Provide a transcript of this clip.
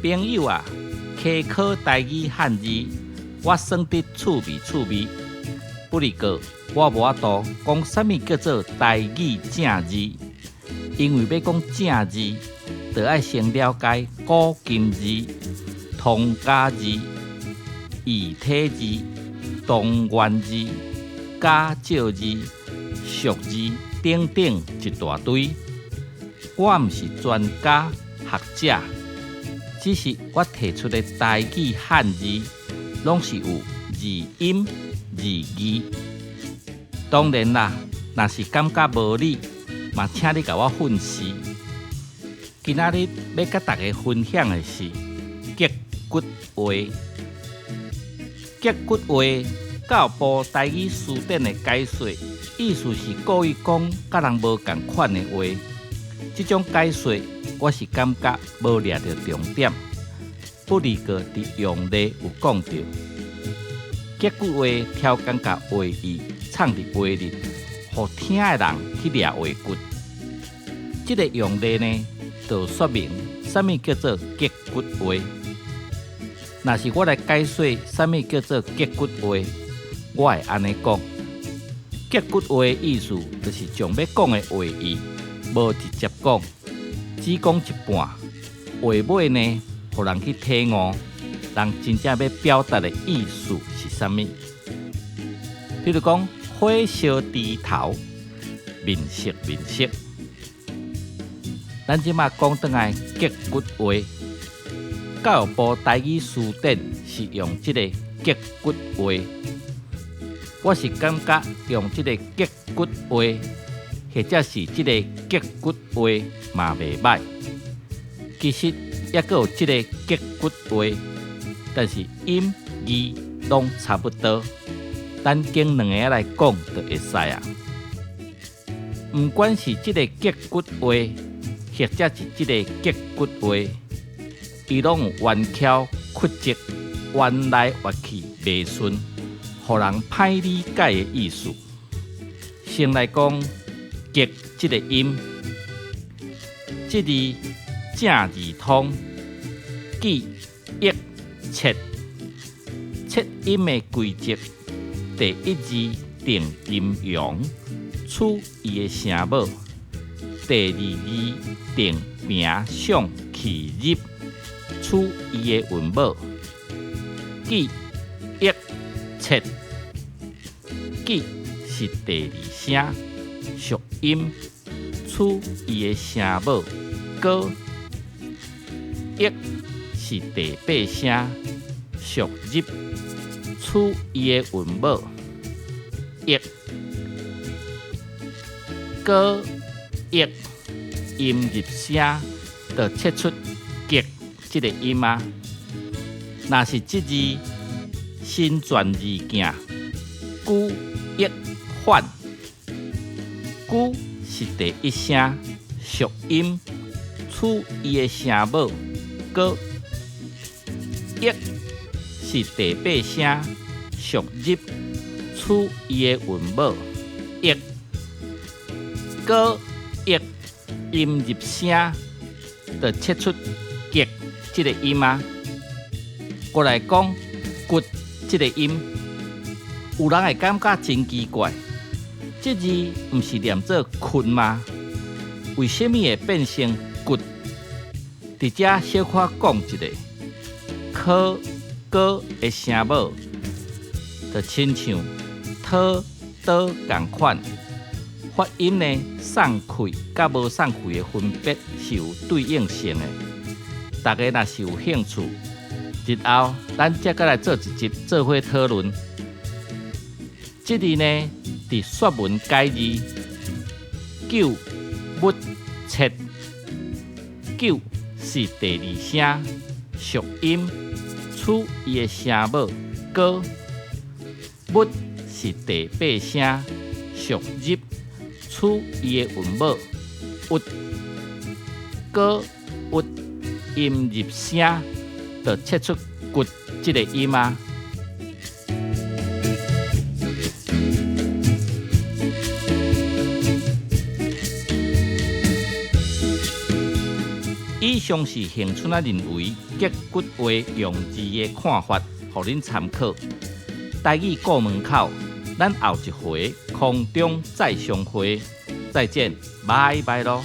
朋友啊，溪考台语汉字，我算得趣味。不过我无法度讲什么叫做台语正字，因为要讲正字，就要先了解古今字、通假字、异体字、同源字、假借字、俗字等等一大堆。我毋是专家学者，只是我提出的台语汉字，拢是有字音字义。当然啦，若是感觉无理，嘛请你甲我训示。今仔日要甲大家分享的是结骨话。结骨话，教育部台语词典的解说，意思是故意讲甲人无共款的话。这种解说，我是感觉无抓到重点，不离个伫用例有讲到。结句话挑感觉话义藏伫话里，互听的人去抓话骨。这个用例呢，就说明什么叫做结骨话。若是我来解说什么叫做结骨话，我会安尼讲：结骨话的意思就是将要讲的话义。无直接讲，只讲一半，话尾呢，互人去体悟，人真正要表达的意思是啥物？比如讲，火烧猪头，面色。咱即马讲转来结骨话，教育部台语词典是用这个结骨话，我是感觉用这个结骨话。或者是这个结骨话嘛袂歹，其实也有这个结骨话，但是音义拢差不多，咱经两个来讲就会使啊。不管是这个结骨话，或者是这个结骨话，伊拢有弯翘曲折、弯来弯去袂顺，互人歹理解的意思。先来讲。结这个音，这字正字通，记忆切音的规则。第一字定阴阳，取伊的声母；第二字定平上起入，取伊的韵母。记忆切，记是第二声。属音，取伊的声母，歌一是第八声，属入，取伊的韵母，一歌一音入声，就切出结这个音啊。若是这字新转字件，句一换。句是第一声，属音，取伊的声母，歌。一是第八声，属入，取伊的韵母，一。歌一音入声，就切出结这个音啊。过来讲骨这个音，有人会感觉真奇怪。这字不是念作困吗？为什么会变成骨？在这小可讲一下，科哥的声母，就亲像讨倒同款，发音呢送气甲无送气的分别是有对应性的。大家若是有兴趣，日后咱再来做一集做伙讨论。这字呢？伫说文解字，九物切，九是第二声，属音，取伊的声母，歌。物是第八声，属入，取伊的韵母，物。歌物音入声，就切出骨这个音啊。意以上是恒春仔认为结骨话用字的看法，互恁参考。台语过门口，咱后一回空中再相会，再见，拜拜咯。